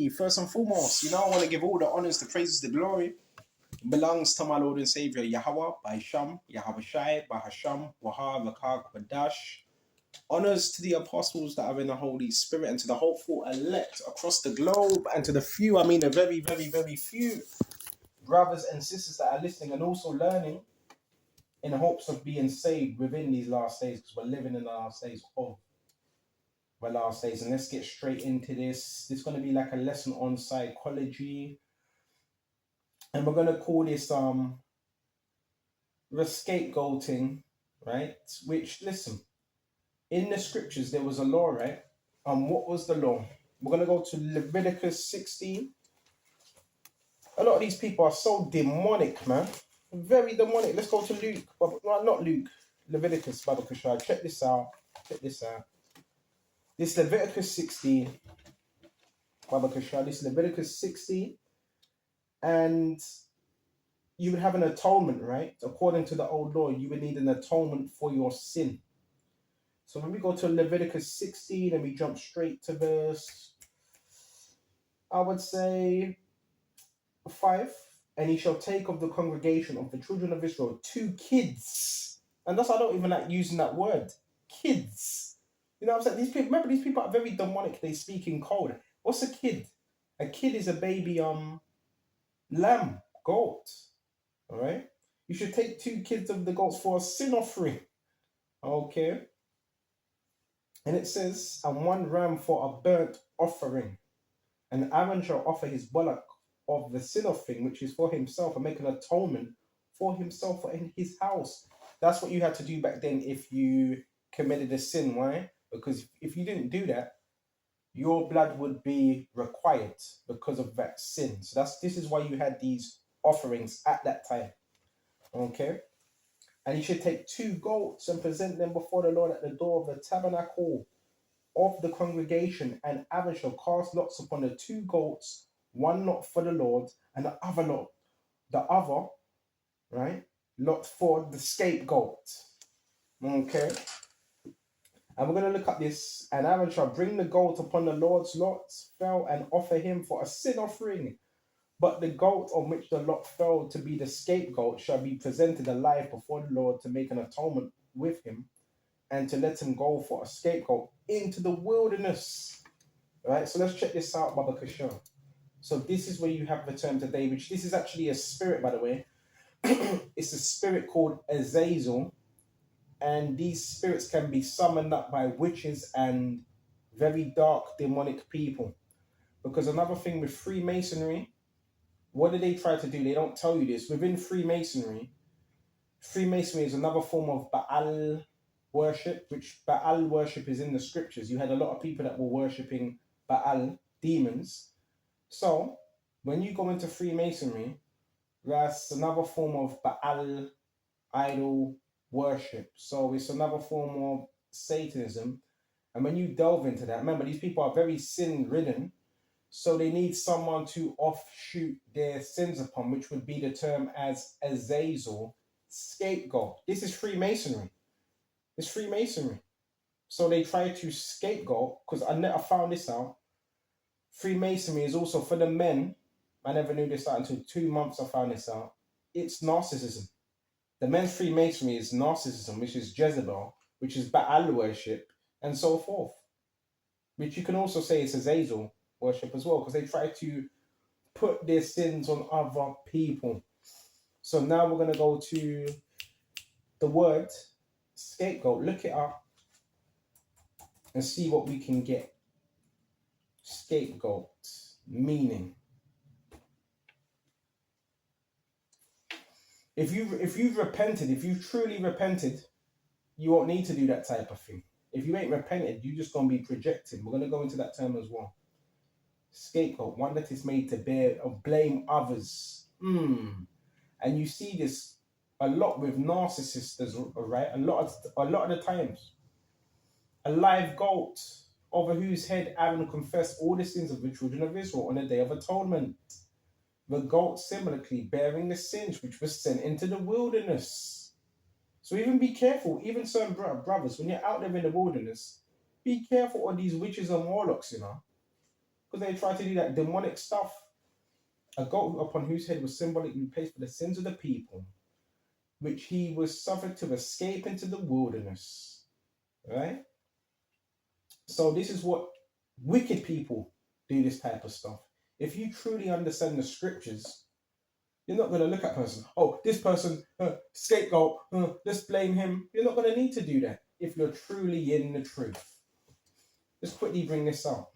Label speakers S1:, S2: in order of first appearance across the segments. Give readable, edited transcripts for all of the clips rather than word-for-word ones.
S1: Hey, first and foremost, I want to give all the honors, the praises, the glory belongs to my Lord and Savior Yahweh, by Sham, Yahweh Shai, by Hasham, Wahab, Akak, Badash. Honors to the apostles that are in the Holy Spirit and to the hopeful elect across the globe and to the few, the very, very, very few brothers and sisters that are listening and also learning in hopes of being saved within these last days, because we're living in the last days of the last days. And let's get straight into this. This is going to be like a lesson on psychology. And we're going to call this the scapegoating, right? Which, listen, in the scriptures, there was a law, right? What was the law? We're going to go to Leviticus 16. A lot of these people are so demonic, man. Very demonic. Let's go to Luke. Well, not Luke. Leviticus, Baba Kushai. Check this out. Check this out. This Leviticus 16. Baba Kushai. This Leviticus 16. And you would have an atonement, right? According to the old law, you would need an atonement for your sin. So when we go to Leviticus 16 and we jump straight to verse, I would say 5. And he shall take of the congregation of the children of Israel 2 kids. And that's, I don't even like using that word. Kids. You know what I'm saying? These people, remember, these people are very demonic. They speak in code. What's a kid? A kid is a baby lamb, goat. All right? You should take 2 kids of the goats for a sin offering. Okay? And it says, and 1 ram for a burnt offering. And Aaron shall offer his bullock of the sin offering, which is for himself, and make an atonement for himself in his house. That's what you had to do back then if you committed a sin. Why? Because if you didn't do that, your blood would be required because of that sin. So this is why you had these offerings at that time. Okay? And you should take 2 goats and present them before the Lord at the door of the tabernacle of the congregation. And Aaron shall cast lots upon the 2 goats, 1 lot for the Lord, and the other, right, lot for the scapegoat. Okay? And we're going to look at this. And Aaron shall bring the goat upon the Lord's lot, fell, and offer him for a sin offering. But the goat on which the lot fell to be the scapegoat shall be presented alive before the Lord to make an atonement with him and to let him go for a scapegoat into the wilderness. Right? So let's check this out, Baba Kishore. So this is where you have the term today, which this is actually a spirit, by the way. It's a spirit called Azazel. And these spirits can be summoned up by witches and very dark demonic people. Because another thing with Freemasonry, what do they try to do? They don't tell you this. Within Freemasonry is another form of Baal worship, which Baal worship is in the scriptures. You had a lot of people that were worshipping Baal, demons. So when you go into Freemasonry, that's another form of Baal idol worship. So it's another form of Satanism. And when you delve into that, remember, these people are very sin-ridden. So they need someone to offshoot their sins upon, which would be the term as Azazel, scapegoat. This is Freemasonry. It's Freemasonry. So they try to scapegoat, because I found this out. Freemasonry is also for the men. I never knew this out until 2 months I found this out. It's narcissism. The men's Freemasonry is narcissism, which is Jezebel, which is Baal worship, and so forth. Which you can also say is Azazel worship as well, because they try to put their sins on other people. So now we're going to go to the word scapegoat. Look it up and see what we can get. Scapegoat, meaning. If you've repented, if you've truly repented, you won't need to do that type of thing. If you ain't repented, you're just going to be projecting. We're going to go into that term as well. Scapegoat, one that is made to bear or blame others. And you see this a lot with narcissists, right? A lot of the times. A live goat over whose head Aaron confessed all the sins of the children of Israel on the Day of Atonement. The goat similarly bearing the sins which was sent into the wilderness. So even be careful, even certain brothers, when you're out there in the wilderness, be careful of these witches and warlocks, because they tried to do that demonic stuff. A goat upon whose head was symbolically placed for the sins of the people, which he was suffered to escape into the wilderness. Right? So this is what wicked people do, this type of stuff. If you truly understand the scriptures, you're not going to look at a person, oh, this person, scapegoat, let's blame him. You're not going to need to do that if you're truly in the truth. Let's quickly bring this up.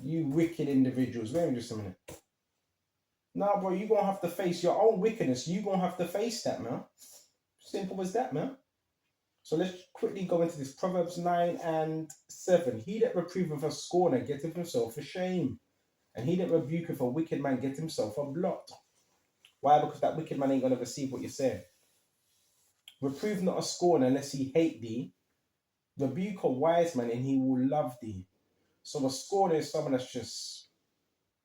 S1: You wicked individuals. Wait just a minute. Nah, bro, you're going to have to face your own wickedness. You're going to have to face that, man. Simple as that, man. So let's quickly go into this. Proverbs 9:7. He that reproveth a scorner getteth himself a shame, and he that rebuketh a wicked man getteth himself a blot. Why? Because that wicked man ain't going to receive what you're saying. Reprove not a scorner unless he hate thee. Rebuke a wise man and he will love thee. So a scorner is someone that's just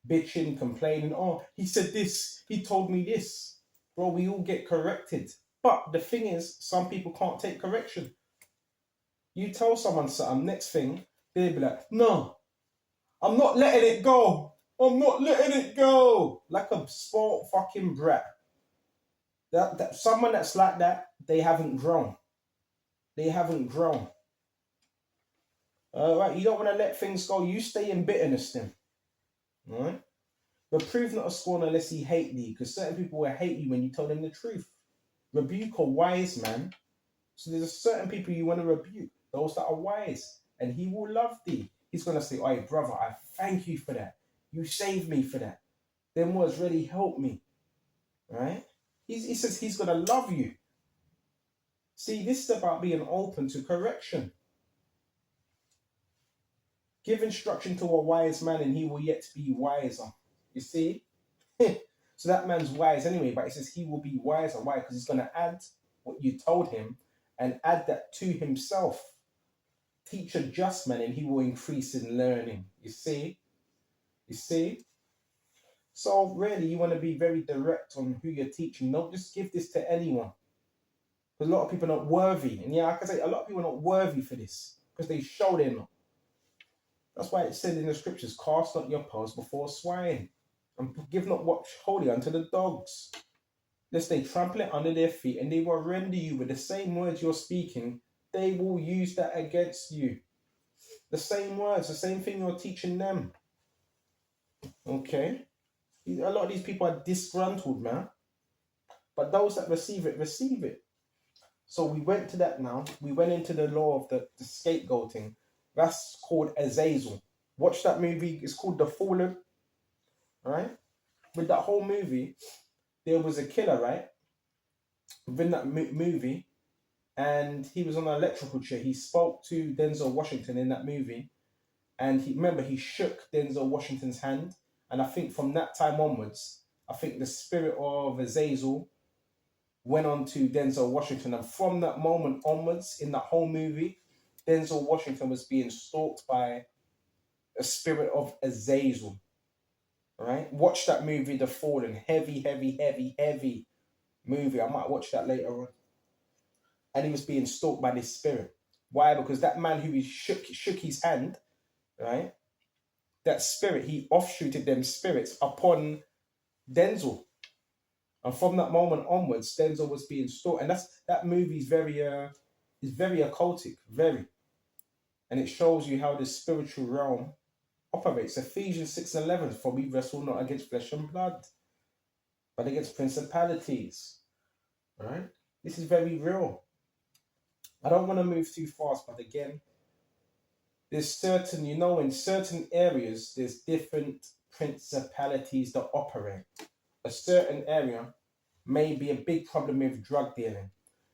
S1: bitching, complaining. Oh, he said this. He told me this. Bro, we all get corrected. But the thing is, some people can't take correction. You tell someone something, next thing, they'll be like, no, I'm not letting it go. I'm not letting it go. Like a spoiled fucking brat. That someone that's like that, they haven't grown. They haven't grown. All right, you don't want to let things go. You stay in bitterness then. All right? Reprove not a scorner unless he hate thee, because certain people will hate you when you tell them the truth. Rebuke a wise man. So there's a certain people you want to rebuke, those that are wise, and he will love thee. He's going to say, hey, brother, I thank you for that. You saved me for that. Them words really helped me. Right? He says he's going to love you. See, this is about being open to correction. Give instruction to a wise man and he will yet be wiser. You see? So that man's wise anyway, but it says he will be wiser. Why? Because he's going to add what you told him and add that to himself. Teach a just man and he will increase in learning. You see? You see? So really, you want to be very direct on who you're teaching. Don't just give this to anyone. Because a lot of people are not worthy. And yeah, like I say, a lot of people are not worthy for this. Because they show they're not. That's why it said in the scriptures, cast not your pearls before swine. And give not what's holy unto the dogs. Lest they trample it under their feet, and they will render you with the same words you're speaking. They will use that against you. The same words, the same thing you're teaching them. Okay? A lot of these people are disgruntled, man. But those that receive it, receive it. So we went to that now. We went into the law of the scapegoating. That's called Azazel. Watch that movie. It's called The Fallen. Right? With that whole movie, there was a killer, right? Within that movie, and he was on an electrical chair. He spoke to Denzel Washington in that movie, and he shook Denzel Washington's hand, and I think from that time onwards, I think the spirit of Azazel went on to Denzel Washington, and from that moment onwards, in that whole movie, Denzel Washington was being stalked by a spirit of Azazel. Right? Watch that movie, The Fallen. Heavy, heavy, heavy, heavy movie. I might watch that later on. And he was being stalked by this spirit. Why? Because that man who he shook his hand, right? That spirit, he offshooted them spirits upon Denzel. And from that moment onwards, Denzel was being stalked. And that movie is very occultic, very. And it shows you how the spiritual realm operates. Ephesians 6:11, for we wrestle not against flesh and blood, but against principalities. Right? This is very real. I don't want to move too fast, but again, there's certain, in certain areas, there's different principalities that operate. A certain area may be a big problem with drug dealing.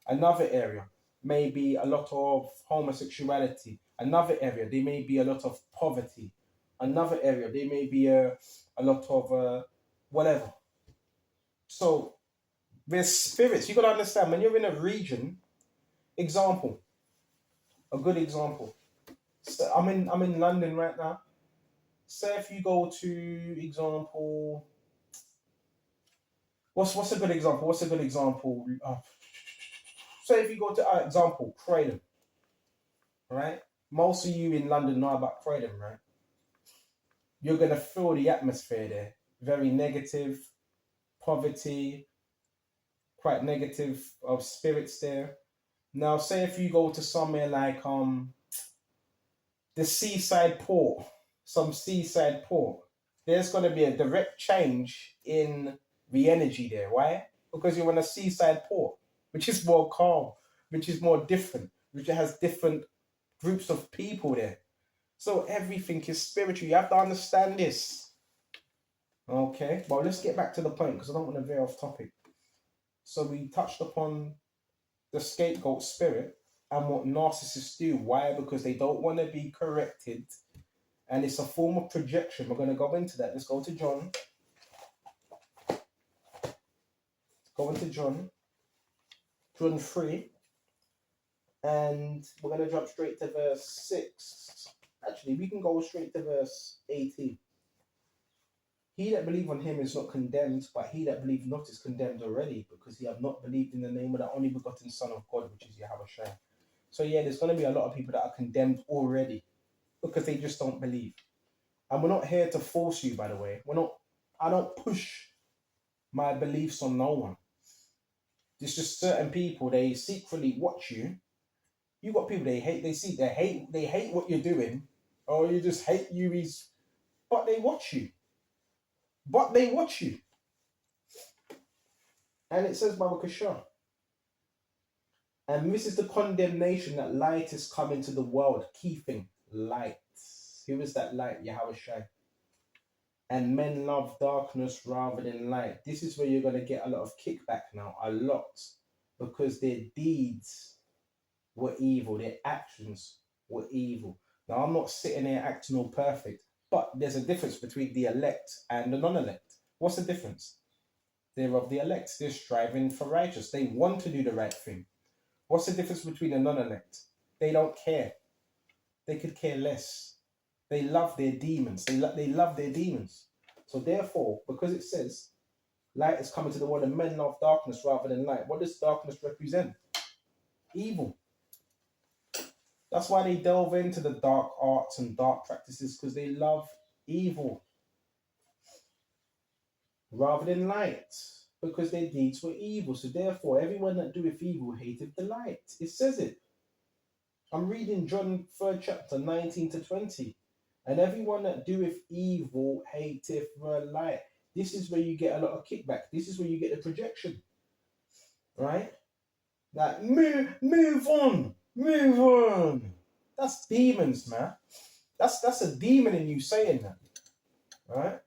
S1: Another area may be a lot of homosexuality. Another area, there may be a lot of poverty. Another area, there may be a lot of whatever. So there's spirits. You got to understand, when you're in a region, a good example. So I'm in London right now. Say if you go to example, what's a good example? What's a good example? say if you go to our example, Croydon, right? Most of you in London know about Croydon, right? You're gonna feel the atmosphere there. Very negative, poverty, quite negative of spirits there. Now, say if you go to somewhere like the seaside port, some seaside port, there's going to be a direct change in the energy there. Why? Because you're in a seaside port, which is more calm, which is more different, which has different groups of people there. So everything is spiritual. You have to understand this. Okay, well, let's get back to the point because I don't want to veer off topic. So we touched upon the scapegoat spirit and what narcissists do. Why? Because they don't want to be corrected, and it's a form of projection. We're going to go into that. Let's go to John. Go into John 3, and we're going to jump straight to verse 6. Actually, we can go straight to verse 18. He that believe on him is not condemned, but he that believe not is condemned already, because he have not believed in the name of the only begotten Son of God, which is Yahweh. So yeah, there's going to be a lot of people that are condemned already because they just don't believe. And we're not here to force you, by the way. I don't push my beliefs on no one. There's just certain people, they secretly watch you. You got people they hate what you're doing, or you just hate you, but they watch you. And it says, Baba Kasha. And this is the condemnation that light is come into the world. Key thing, light. Who is that light? Yahweh Shai. And men love darkness rather than light. This is where you're going to get a lot of kickback now. A lot. Because their deeds were evil. Their actions were evil. Now, I'm not sitting there acting all perfect. But there's a difference between the elect and the non-elect. What's the difference? They're of the elect. They're striving for righteous. They want to do the right thing. What's the difference between the non-elect? They don't care. They could care less. They love their demons. They love their demons. So therefore, because it says, light is coming to the world and men love darkness rather than light. What does darkness represent? Evil. That's why they delve into the dark arts and dark practices, because they love evil rather than light, because their deeds were evil. So therefore, everyone that doeth evil hateth the light. It says it. I'm reading John 3rd chapter 19 to 20. And everyone that doeth evil hateth the light. This is where you get a lot of kickback. This is where you get the projection. Right? Like, move on. That's demons, man. That's a demon in you saying that. Right?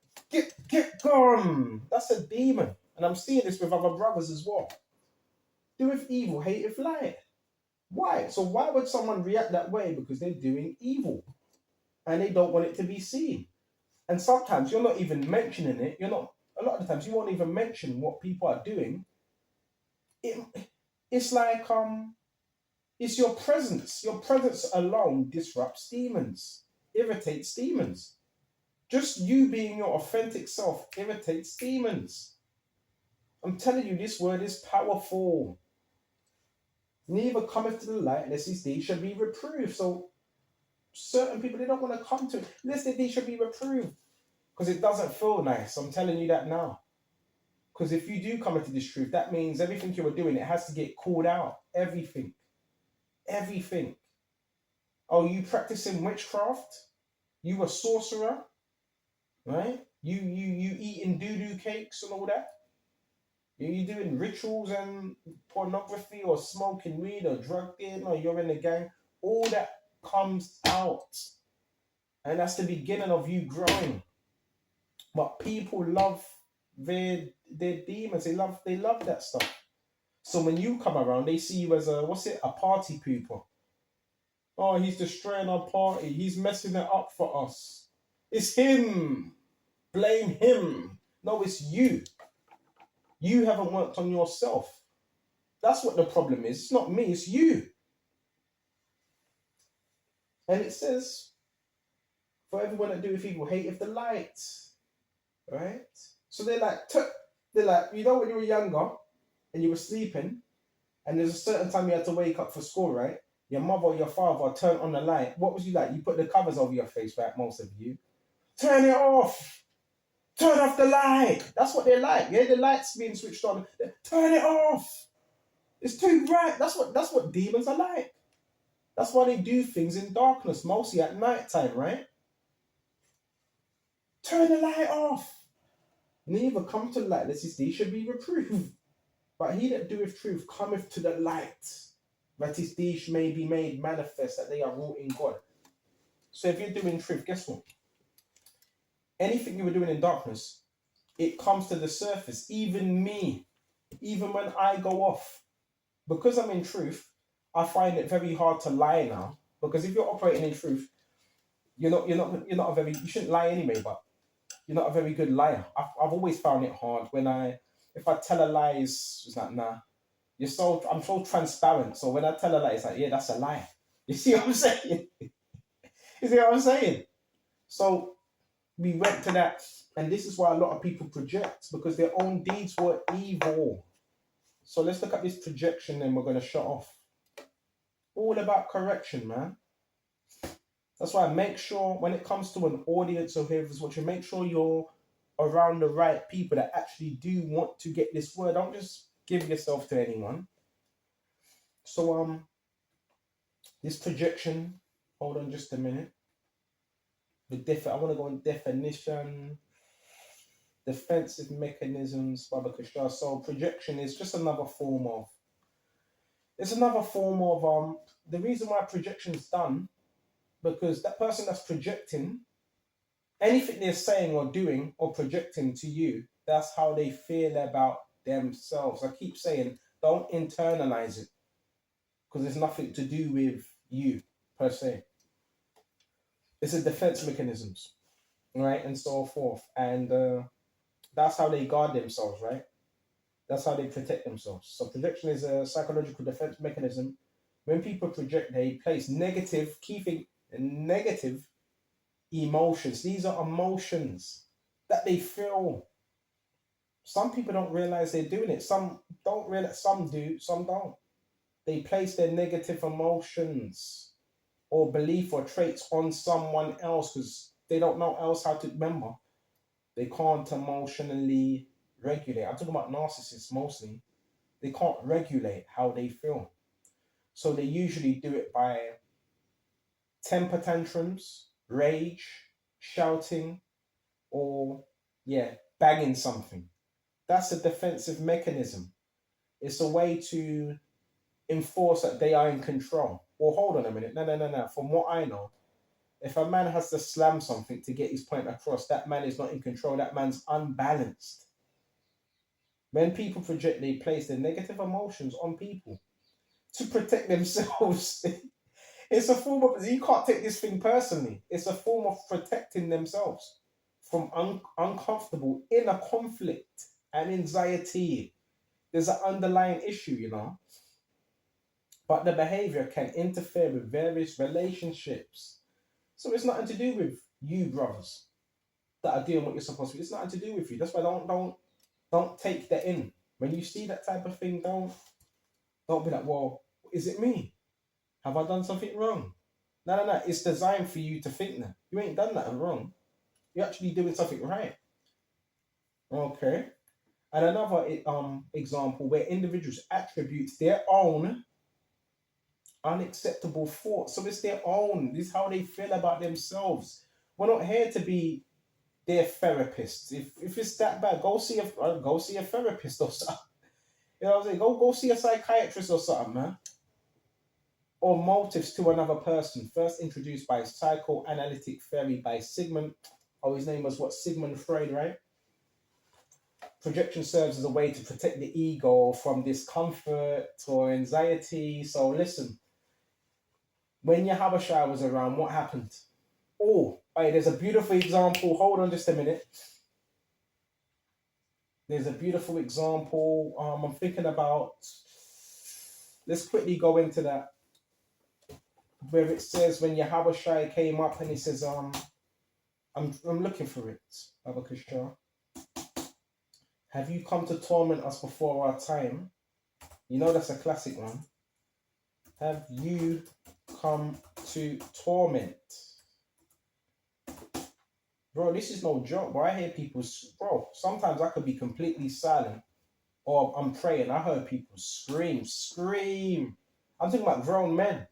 S1: Get gone. That's a demon. And I'm seeing this with other brothers as well. Doeth evil, hateth light. Why? So why would someone react that way? Because they're doing evil. And they don't want it to be seen. And sometimes you're not even mentioning it. A lot of the times you won't even mention what people are doing. It's like it's your presence. Your presence alone disrupts demons, irritates demons. Just you being your authentic self irritates demons. I'm telling you, this word is powerful. Neither cometh to the light unless his deeds shall be reproved. So certain people, they don't want to come to it unless their deeds shall be reproved. Because it doesn't feel nice. I'm telling you that now. Because if you do come into this truth, that means everything you were doing, it has to get called out. Everything. Oh, you practicing witchcraft? You a sorcerer? Right? You eating doo-doo cakes and all that? You doing rituals and pornography or smoking weed or drug dealing or you're in the gang? All that comes out. And that's the beginning of you growing. But people love their demons. They love that stuff. So when you come around, they see you as a party pooper. Oh, he's destroying our party. He's messing it up for us. It's him. Blame him. No, it's you. You haven't worked on yourself. That's what the problem is. It's not me, it's you. And it says, for everyone that doeth evil hateth the light. Right? So they're like, you know when you were younger and you were sleeping and there's a certain time you had to wake up for school, right? Your mother or your father turned on the light. What was you like? You put the covers over your face, right? Most of you. Turn it off. Turn off the light. That's what they're like. Yeah, the light's being switched on. Turn it off. It's too bright. That's what demons are like. That's why they do things in darkness, mostly at night time, right? Turn the light off. Neither come to the light lest his deeds should be reproved. But he that doeth truth cometh to the light, that his deeds may be made manifest, that they are wrought in God. So if you're doing truth, guess what? Anything you were doing in darkness, it comes to the surface. Even me, even when I go off, because I'm in truth, I find it very hard to lie now. Because if you're operating in truth, you're not a very, you shouldn't lie anyway, but you're not a very good liar. I've always found it hard when if I tell a lie, it's like, nah. I'm so transparent. So when I tell a lie, it's like, yeah, that's a lie. You see what I'm saying? You see what I'm saying? So we went to that, and this is why a lot of people project, because their own deeds were evil. So let's look at this projection, and we're going to shut off. All about correction, man. That's why I make sure when it comes to an audience of whoever's watching, make sure you're around the right people that actually do want to get this word. Don't just give yourself to anyone. So this projection, hold on just a minute. I want to go on definition, defensive mechanisms, Baba Kishar. So projection is just another form of, the reason why projection is done, because that person that's projecting, anything they're saying or doing or projecting to you, that's how they feel about themselves. I keep saying, don't internalize it, because it's nothing to do with you per se. It's a defense mechanisms, right, and so forth, and that's how they guard themselves, right? That's how they protect themselves. So projection is a psychological defense mechanism. When people project, they place negative, key thing, negative emotions. These are emotions that they feel. Some people don't realize they're doing it. Some don't realize. Some do. Some don't. They place their negative emotions or belief or traits on someone else because they don't know else how to remember. They can't emotionally regulate. I'm talking about narcissists mostly. They can't regulate how they feel. So they usually do it by temper tantrums, rage, shouting, or, yeah, banging something. That's a defensive mechanism. It's a way to enforce that they are in control. Well, hold on a minute. No. From what I know, if a man has to slam something to get his point across, that man is not in control. That man's unbalanced. When people project, they place their negative emotions on people to protect themselves. It's a form of, you can't take this thing personally. It's a form of protecting themselves from uncomfortable inner conflict and anxiety. There's an underlying issue. But the behavior can interfere with various relationships. So it's nothing to do with you, brothers, that are doing what you're supposed to do. It's nothing to do with you. That's why don't take that in. When you see that type of thing, don't be like, well, is it me? Have I done something wrong? No. It's designed for you to think that. You ain't done that wrong. You're actually doing something right. Okay. And another example where individuals attribute their own unacceptable thoughts. So it's their own. This is how they feel about themselves. We're not here to be their therapists. If it's that bad, go see a therapist or something. You know what I'm saying? Go see a psychiatrist or something, man. Or motives to another person, first introduced by psychoanalytic theory by Sigmund. Oh, his name was what? Sigmund Freud, right? Projection serves as a way to protect the ego from discomfort or anxiety. So listen, when Yahushua was around, what happened? Oh, hey, there's a beautiful example. Hold on just a minute. There's a beautiful example. I'm thinking about. Let's quickly go into that, where it says when Yahushua came up and he says, I'm looking for it, Abakashah. Have you come to torment us before our time? You know that's a classic one. Have you come to torment? Bro, this is no joke, bro. I hear people, bro, sometimes I could be completely silent or I'm praying. I heard people scream, scream. I'm talking about grown men.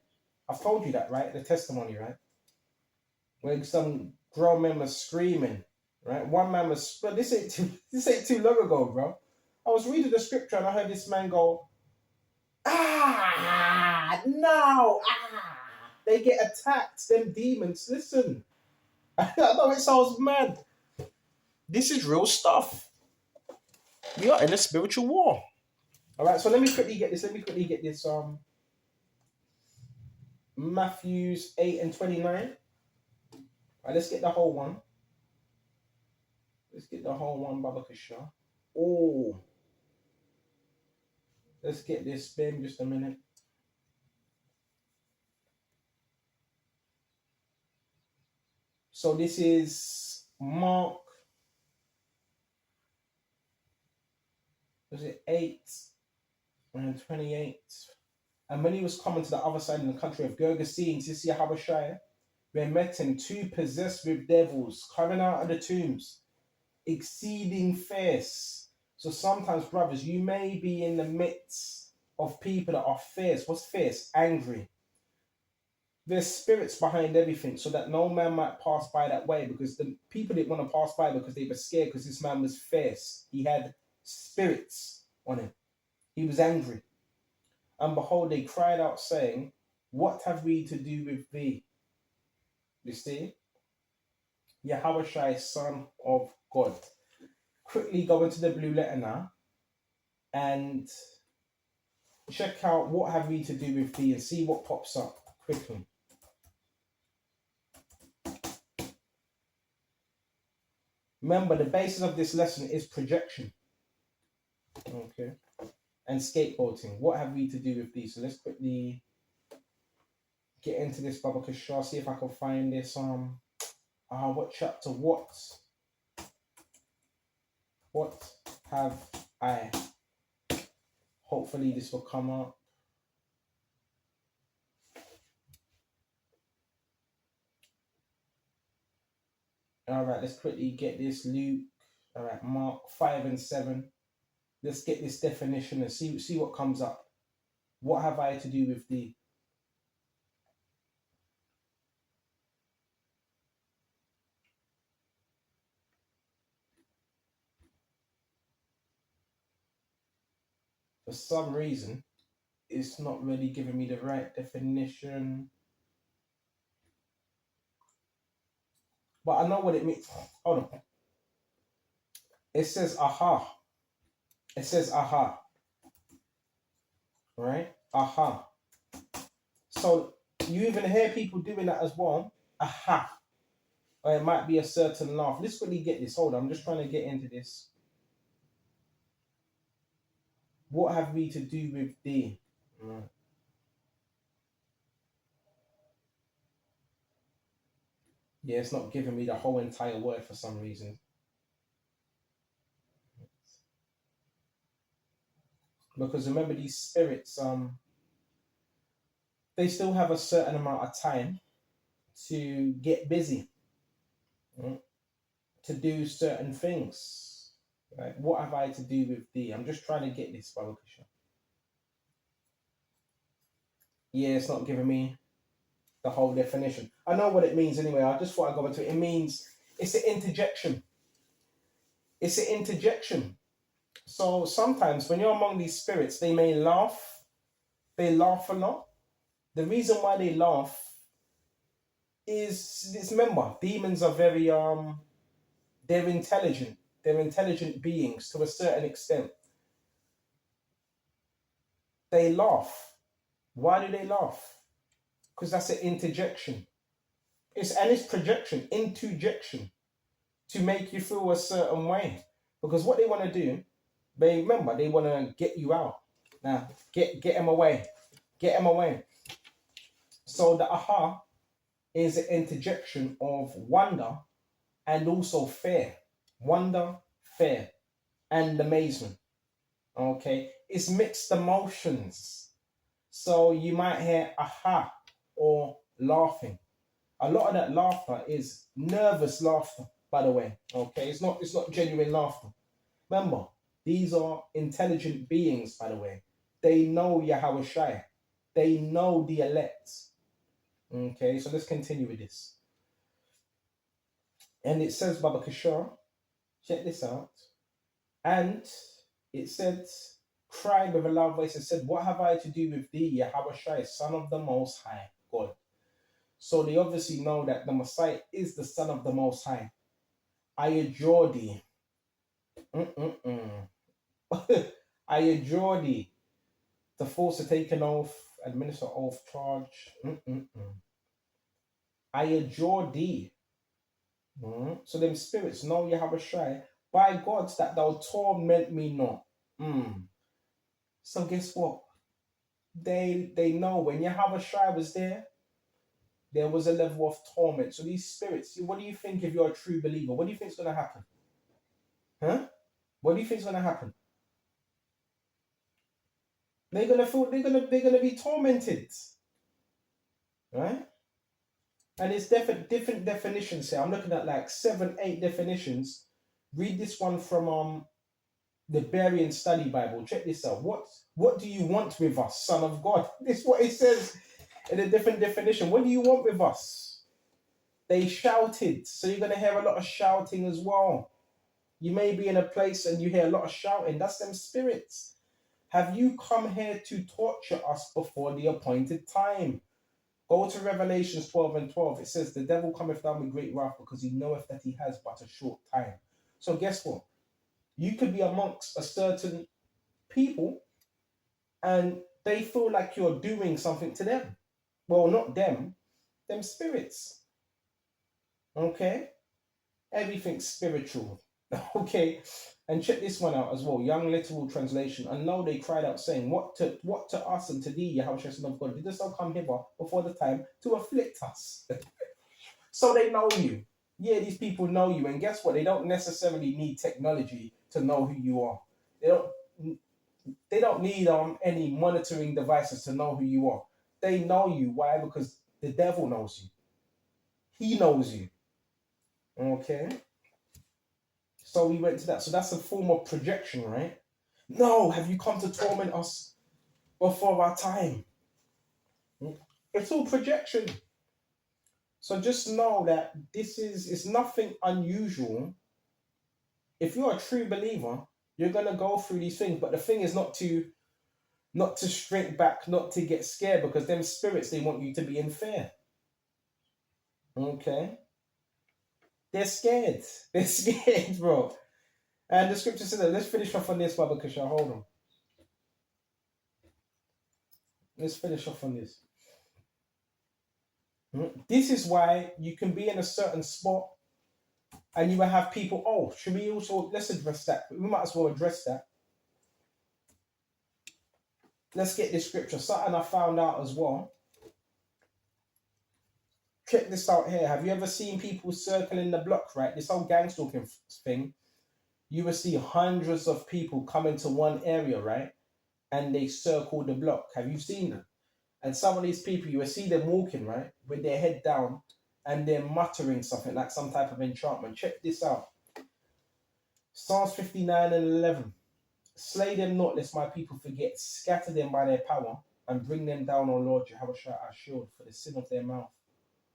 S1: I've told you that, right? The testimony, right? Where some grown men were screaming, right? One man was, but this ain't too long ago, bro. I was reading the scripture and I heard this man go, no, They get attacked, them demons. Listen, I know it sounds mad. This is real stuff. We are in a spiritual war. All right, so let me quickly get this. Matthew's 8:29. All right, let's get the whole one. Baba Kasha. Oh, let's get this. Spare me just a minute. So this is Mark. Was it 8:28? And when he was coming to the other side in the country of Gergesenes, this Yahushua, they met him, two possessed with devils, coming out of the tombs, exceeding fierce. So sometimes, brothers, you may be in the midst of people that are fierce. What's fierce? Angry. There's spirits behind everything, so that no man might pass by that way, because the people didn't want to pass by because they were scared, because this man was fierce. He had spirits on him. He was angry. And behold, they cried out, saying, what have we to do with thee? You see? Yahushua, Son of God. Quickly go into the blue letter now and check out what have we to do with thee and see what pops up quickly. Remember, the basis of this lesson is projection. Okay. And scapegoating. What have we to do with thee? So let's quickly get into this Baba Kashar, see if I can find this what chapter? What have I? Hopefully this will come up. All right, let's quickly get this Luke. All right, Mark 5 and 7. Let's get this definition and see what comes up. What have I to do with thee? For some reason, it's not really giving me the right definition. But I know what it means. Hold on. It says aha. It says aha. Right? Aha. So you even hear people doing that as well. Aha. Or it might be a certain laugh. Let's quickly get this. Hold on. I'm just trying to get into this. What have we to do with thee? Right. Yeah, it's not giving me the whole entire word for some reason. Because remember, these spirits, they still have a certain amount of time to get busy, to do certain things. Right? What have I to do with thee? I'm just trying to get this, Baruch Hashem. Yeah, it's not giving me the whole definition. I know what it means anyway. I just thought I'd go into it. It means it's an interjection. It's an interjection. So sometimes when you're among these spirits, they may laugh. They laugh a lot. The reason why they laugh is, remember, demons are very they're intelligent. They're intelligent beings to a certain extent. They laugh. Why do they laugh? Because that's an interjection. It's projection, interjection, to make you feel a certain way. Because what they want to do, they want to get you out. Now, get them away. Get them away. So the aha is an interjection of wonder and also fear. Wonder, fear, and amazement. Okay, it's mixed emotions. So you might hear aha or laughing. A lot of that laughter is nervous laughter, by the way. Okay, it's not genuine laughter. Remember, these are intelligent beings, by the way. They know Yahweh Shai. They know the elect. Okay, so let's continue with this. And it says, Baba Kishar, check this out. And it said, cried with a loud voice and said, what have I to do with thee, Yahweh Shai, son of the Most High God? So they obviously know that the Messiah is the son of the Most High. I adjure thee. I adjure thee to force to take an oath, administer oath charge. I adjure thee. So them spirits know Yahweh Shai, by God that thou torment me not. So guess what? They know when Yahweh Shai was there was a level of torment. So these spirits, what do you think if you're a true believer? What do you think is going to happen? Huh? What do you think is going to happen? They're going to feel, they're going to be tormented. Right? And it's different definitions here. I'm looking at like 7, 8 definitions. Read this one from the Berean Study Bible. Check this out. What do you want with us, Son of God? This is what it says in a different definition. What do you want with us? They shouted. So you're going to hear a lot of shouting as well. You may be in a place and you hear a lot of shouting. That's them spirits. Have you come here to torture us before the appointed time? Go to Revelations 12 and 12. It says, the devil cometh down with great wrath because he knoweth that he has but a short time. So guess what? You could be amongst a certain people and they feel like you're doing something to them. Well, not them spirits. Okay? Everything's spiritual. Okay? And check this one out as well. Young literal translation. And lo, they cried out, saying, What to us and to thee, Yahweh, Son of God, didst thou come hither before the time to afflict us? So they know you. Yeah, these people know you. And guess what? They don't necessarily need technology to know who you are. They don't need any monitoring devices to know who you are. They know you. Why? Because the devil knows you. He knows you. Okay? So we went to that. So that's a form of projection, right? No, have you come to torment us before our time? It's all projection. So just know that it's nothing unusual. If you're a true believer, you're gonna go through these things. But the thing is not to shrink back, not to get scared, because them spirits, they want you to be in fear. Okay? They're scared. They're scared, bro. And the scripture says that. Let's finish off on this, Baba Kasha. Hold on. Let's finish off on this. This is why you can be in a certain spot and you will have people, should we also, let's address that. We might as well address that. Let's get this scripture. Something I found out as well. Check this out here. Have you ever seen people circling the block, right? This whole gang stalking thing. You will see hundreds of people come into one area, right? And they circle the block. Have you seen them? And some of these people, you will see them walking, right? With their head down and they're muttering something like some type of enchantment. Check this out. Psalms 59 and 11. Slay them not, lest my people forget. Scatter them by their power and bring them down, O Lord, Jehovah our shield, for the sin of their mouth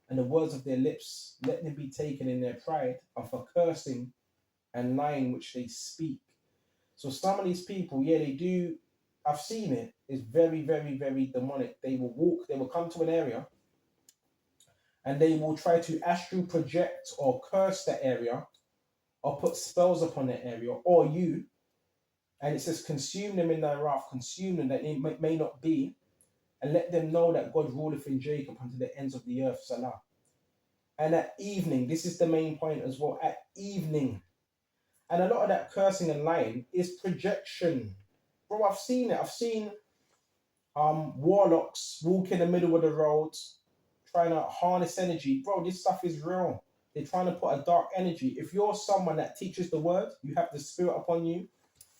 S1: and the words of their lips. Let them be taken in their pride and for cursing and lying which they speak. So some of these people, yeah, they do. I've seen it. It's very, very, very demonic. They will walk. They will come to an area and they will try to astral project or curse that area or put spells upon that area or you. And it says, consume them in thy wrath, consume them that it may not be, and let them know that God ruleth in Jacob unto the ends of the earth. Salah. And at evening, this is the main point as well, at evening. And a lot of that cursing and lying is projection. Bro, I've seen it. I've seen warlocks walk in the middle of the road, trying to harness energy. Bro, this stuff is real. They're trying to put a dark energy. If you're someone that teaches the word, you have the spirit upon you,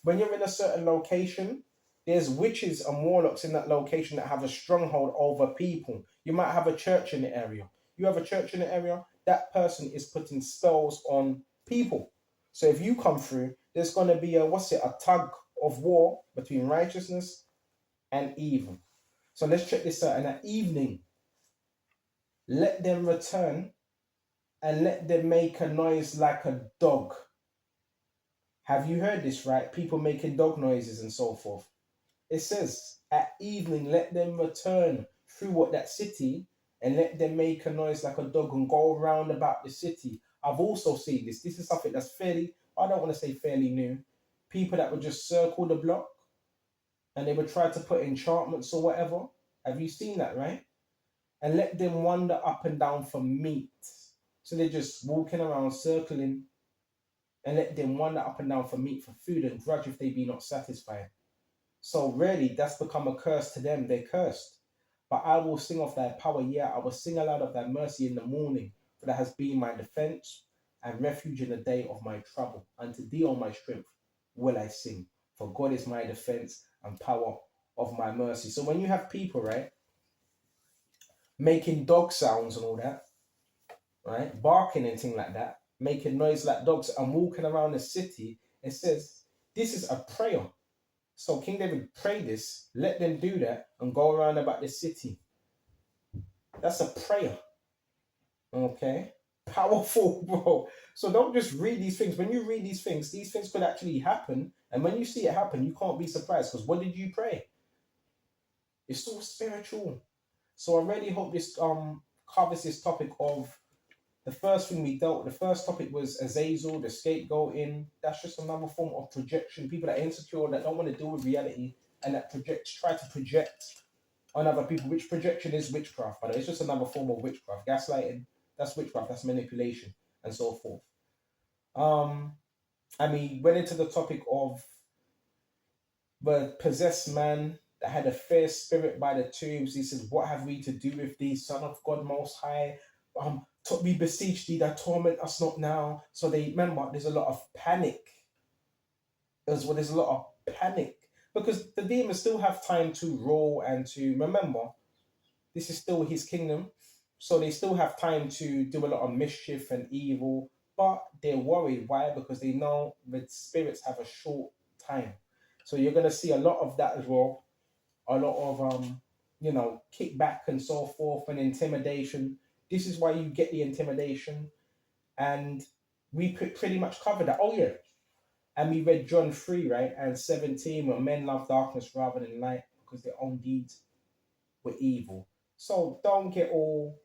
S1: when you're in a certain location, there's witches and warlocks in that location that have a stronghold over people. You might have a church in the area. You have a church in the area, that person is putting spells on people. So if you come through, there's going to be a tug of war between righteousness and evil. So let's check this out. In that evening, let them return and let them make a noise like a dog. Have you heard this, right? People making dog noises and so forth. It says, at evening, let them return through that city and let them make a noise like a dog and go around about the city. I've also seen this. This is something that's I don't want to say fairly new. People that would just circle the block and they would try to put enchantments or whatever. Have you seen that, right? And let them wander up and down for meat. So they're just walking around, circling, and let them wander up and down for meat, for food, and grudge if they be not satisfied. So really, that's become a curse to them. They're cursed. But I will sing of thy power, I will sing aloud of thy mercy in the morning, for that has been my defense and refuge in the day of my trouble. Unto thee, O my strength, will I sing, for God is my defense and power of my mercy. So when you have people, right, making dog sounds and all that, right, barking and things like that, making noise like dogs and walking around the city, it says this is a prayer. So King David prayed this, let them do that and go around about the city. That's a prayer. Okay? Powerful, bro. So don't just read these things. When you read these things could actually happen. And when you see it happen, you can't be surprised because what did you pray? It's all spiritual. So I really hope this covers this topic of the first thing we dealt with. The first topic was Azazel, the scapegoating. That's just another form of projection. People that are insecure, that don't want to deal with reality, and that try to project on other people, which projection is witchcraft, but it's just another form of witchcraft. Gaslighting, that's witchcraft, that's manipulation, and so forth. And we went into the topic of the possessed man that had a fair spirit by the tombs. He says, what have we to do with thee, Son of God Most High? We beseech thee that torment us not now. So they remember there's a lot of panic. There's a lot of panic because the demons still have time to roll and to remember this is still his kingdom. So they still have time to do a lot of mischief and evil, but they're worried. Why? Because they know the spirits have a short time. So you're going to see a lot of that as well. A lot of, kickback and so forth and intimidation. This is why you get the intimidation. And we pretty much covered that. Oh, yeah. And we read John 3, right? And 17, where men love darkness rather than light because their own deeds were evil. So don't get all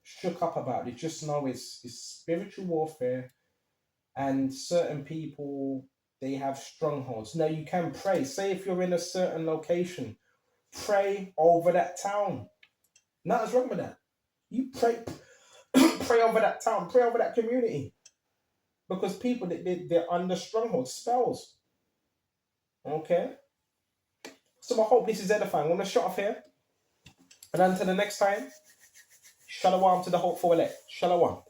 S1: shook up about it. Just know it's spiritual warfare, and certain people, they have strongholds. Now you can pray. Say if you're in a certain location, pray over that town. Nothing's wrong with that. You pray, pray over that town, pray over that community, because people they're under strongholds, spells. Okay. So I hope this is edifying. I'm gonna shut off here, and until the next time. Shalom to the hopeful elect. Shalom.